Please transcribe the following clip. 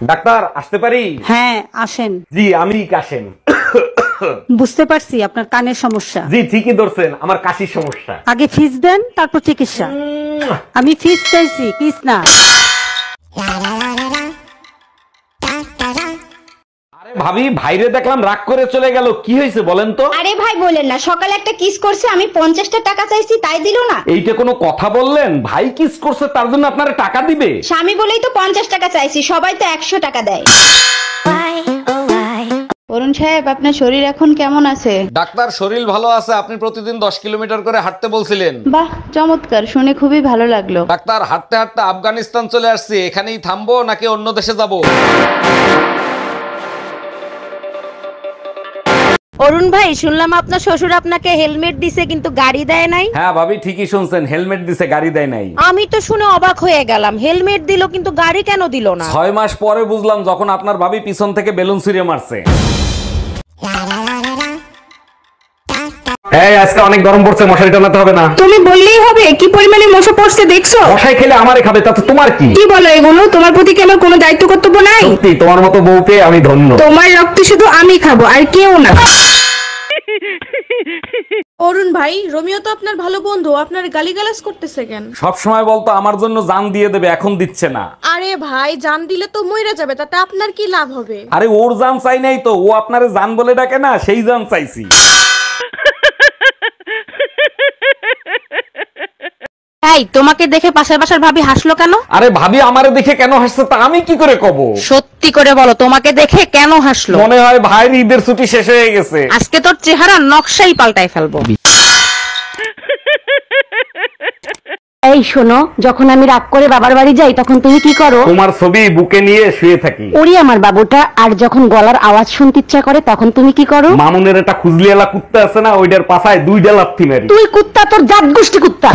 Doctor আসতে পারি? হ্যাঁ আসেন। জি আমি কাশেম। বুঝতে পারছি আপনার কানের সমস্যা। জি ঠিকই ধরছেন, আমার কাশির সমস্যা। আগে ফিস দেন তারপর চিকিৎসা। আমি ফিস চাইছি, কিস না। আরে ভাবি, ভাইরে দেখলাম রাগ করে চলে গেল, কি হয়েছে বলেন তো? আরে ভাই বলেন না, সকালে একটা কিস করছে, আমি 50টা টাকা চাইছি তাই দিল না। এইটা কোনো কথা বললেন? ভাই কিস করছে তার জন্য আপনারা টাকা দিবে? স্বামী বলেই তো 50 টাকা চাইছি, সবাই তো 100 টাকা দেয়। অরুণ সাহেব, আপনার শরীর এখন কেমন আছে? ডাক্তার শরীর ভালো আছে, আপনি প্রতিদিন 10 কিলোমিটার করে হাঁটতে বলছিলেন। বাহ চমৎকার, শুনে খুবই ভালো লাগলো। ডাক্তার হাঁটতে হাঁটতে আফগানিস্তান চলে আসছি, এখানেই থামবো নাকি অন্য দেশে যাব? অরুণ ভাই, শুনলাম আপনার শ্বশুর আপনাকে হেলমেট দিছে কিন্তু গাড়ি দেয় নাই। হ্যাঁ ভাবি ঠিকই শুনছেন, হেলমেট দিছে গাড়ি দেয় নাই। আমি তো শুনে অবাক হয়ে গেলাম, হেলমেট দিল কিন্তু গাড়ি কেন দিল না? 6 মাস পরে বুঝলাম, যখন আপনার ভাবি পিছন থেকে বেলুন ছুঁড়ে মারছে। এই আজকে অনেক গরম পড়ছে, মশারি টানাতে হবে না? তুমি বললেই হবে, কি পরিমাণে মশা পড়ছে দেখছো? মশাই খেলে আমারে খাবে, তাতে তোমার কি? কি বলো এগুলো? তোমার প্রতি কি আমার কোনো দায়িত্ব কর্তব্য নাই? সত্যি তোমার মতো বউ পেয়ে আমি ধন্য। তোমার রক্ত শুধু আমি খাবো আর কেউ না। অরুণ ভাই, রোমিও তো আপনার ভালো বন্ধু, আপনার গালিগালাজ করতেছে কেন? সব সময় বলতো আমার জন্য জান দিয়ে দেবে, এখন দিচ্ছে না। আরে ভাই, জান দিলে তো মইরা যাবে, তাতে আপনার কি লাভ হবে? আরে ওর জান চাই নাই তো, ও আপনারে জান বলে ডাকে না, সেই জান চাইছি। এই, তোমাকে দেখে পাশের বাসার ভাবি হাসলো কেন? আরে ভাবি আমারে দেখে কেন হাসছে তা আমি কি করে কব? সত্যি করে বলো, তোমাকে দেখে কেন হাসলো? মনে হয় ভাইয়ের ঈদের ছুটি শেষ হয়ে গেছে। আজকে তোর চেহারা নকশাই পাল্টাই ফেলবো। এই শোনো, যখন আমি রাগ করে বাবার বাড়ি যাই তখন তুমি কি করো? তোমার ছবি বুকে নিয়ে শুয়ে থাকি। ওরে আমার বাবুটা। আর যখন গলার আওয়াজ শুনতে ইচ্ছা করে তখন তুমি কি করো? মামুনের একটা খুজলিওয়ালা কুত্তা আছে না, ওইটার পাছায় 2টা লাথি মারি। তুই কুত্তা, তোর জাত গোষ্ঠী কুত্তা।